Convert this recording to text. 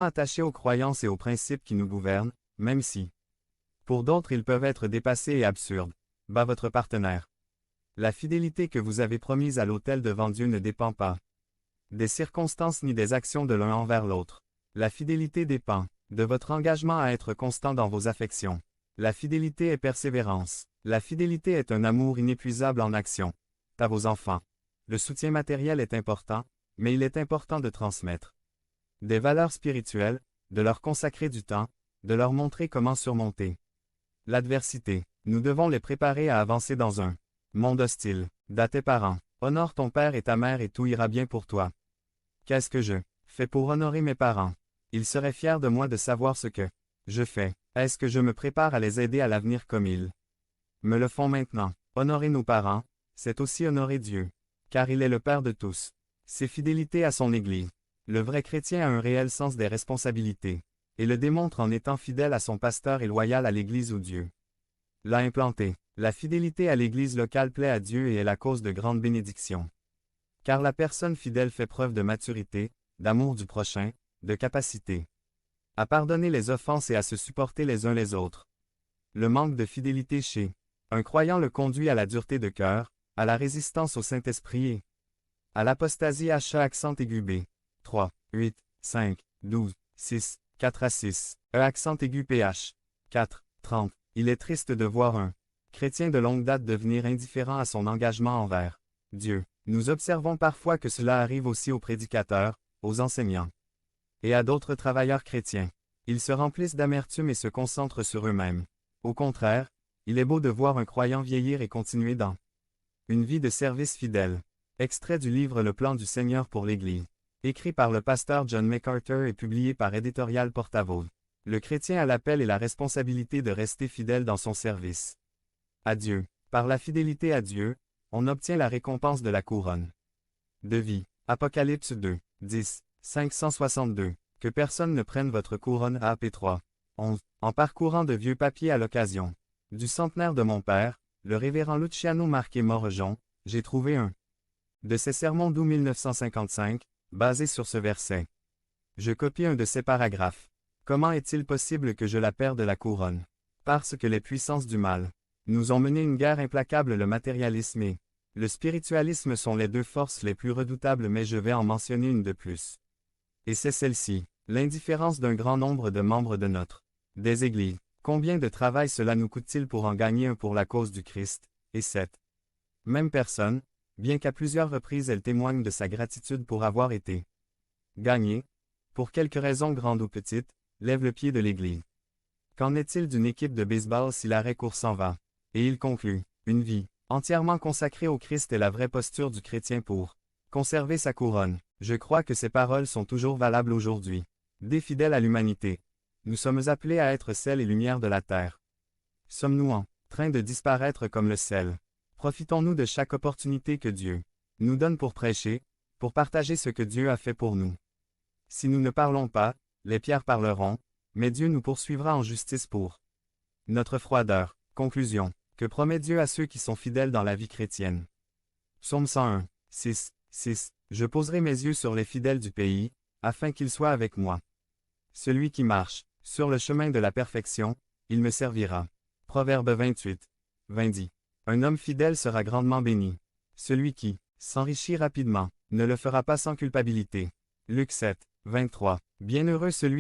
attachés aux croyances et aux principes qui nous gouvernent, même si, pour d'autres, ils peuvent être dépassés et absurdes. Bat votre partenaire. La fidélité que vous avez promise à l'autel devant Dieu ne dépend pas des circonstances ni des actions de l'un envers l'autre. La fidélité dépend de votre engagement à être constant dans vos affections. La fidélité est persévérance. La fidélité est un amour inépuisable en action. À vos enfants. Le soutien matériel est important, mais il est important de transmettre des valeurs spirituelles, de leur consacrer du temps, de leur montrer comment surmonter l'adversité. Nous devons les préparer à avancer dans un monde hostile. À tes parents. Honore ton père et ta mère et tout ira bien pour toi. Qu'est-ce que je fais pour honorer mes parents? Ils seraient fiers de moi de savoir ce que je fais. Est-ce que je me prépare à les aider à l'avenir comme ils me le font maintenant? Honorer nos parents, c'est aussi honorer Dieu. Car il est le Père de tous. C'est fidélité à son Église. Le vrai chrétien a un réel sens des responsabilités. Et le démontre en étant fidèle à son pasteur et loyal à l'Église où Dieu l'a implanté. La fidélité à l'Église locale plaît à Dieu et est la cause de grandes bénédictions. Car la personne fidèle fait preuve de maturité, d'amour du prochain, de capacité à pardonner les offenses et à se supporter les uns les autres. Le manque de fidélité chez un croyant le conduit à la dureté de cœur, à la résistance au Saint-Esprit et à l'apostasie H accent aigu B. 3, 8, 5, 12, 6, 4 à 6. Accent aigu PH. 4, 30. Il est triste de voir un chrétien de longue date devenir indifférent à son engagement envers Dieu. Nous observons parfois que cela arrive aussi aux prédicateurs, aux enseignants et à d'autres travailleurs chrétiens. Ils se remplissent d'amertume et se concentrent sur eux-mêmes. Au contraire, il est beau de voir un croyant vieillir et continuer dans une vie de service fidèle. Extrait du livre Le plan du Seigneur pour l'Église. Écrit par le pasteur John MacArthur et publié par Éditorial Porte-à-Vaux. Le chrétien a l'appel et la responsabilité de rester fidèle dans son service à Dieu. Par la fidélité à Dieu, on obtient la récompense de la couronne de vie. Apocalypse 2, 10, 562. Que personne ne prenne votre couronne AP3. 11. En parcourant de vieux papiers à l'occasion du centenaire de mon père, le révérend Luciano Marquet Morrejon, j'ai trouvé un de ses sermons d'août 1955, basé sur ce verset. Je copie un de ses paragraphes. Comment est-il possible que je la perde la couronne? Parce que les puissances du mal nous ont mené une guerre implacable. Le matérialisme et le spiritualisme sont les deux forces les plus redoutables, mais je vais en mentionner une de plus. Et c'est celle-ci, l'indifférence d'un grand nombre de membres de notre des églises. Combien de travail cela nous coûte-t-il pour en gagner un pour la cause du Christ? Et cette même personne, bien qu'à plusieurs reprises elle témoigne de sa gratitude pour avoir été gagnée, pour quelque raison grande ou petite, lève le pied de l'Église. Qu'en est-il d'une équipe de baseball si l'arrêt court s'en va? Et il conclut, une vie entièrement consacrée au Christ est la vraie posture du chrétien pour conserver sa couronne. Je crois que ces paroles sont toujours valables aujourd'hui. Des fidèles à l'humanité. Nous sommes appelés à être sel et lumière de la terre. Sommes-nous en train de disparaître comme le sel? Profitons-nous de chaque opportunité que Dieu nous donne pour prêcher, pour partager ce que Dieu a fait pour nous? Si nous ne parlons pas, les pierres parleront, mais Dieu nous poursuivra en justice pour notre froideur. Conclusion. Que promet Dieu à ceux qui sont fidèles dans la vie chrétienne? Psaume 101, 6, 6. Je poserai mes yeux sur les fidèles du pays, afin qu'ils soient avec moi. Celui qui marche sur le chemin de la perfection, il me servira. Proverbe 28, 20 dit. Un homme fidèle sera grandement béni. Celui qui s'enrichit rapidement ne le fera pas sans culpabilité. Luc 7, 23. Bienheureux celui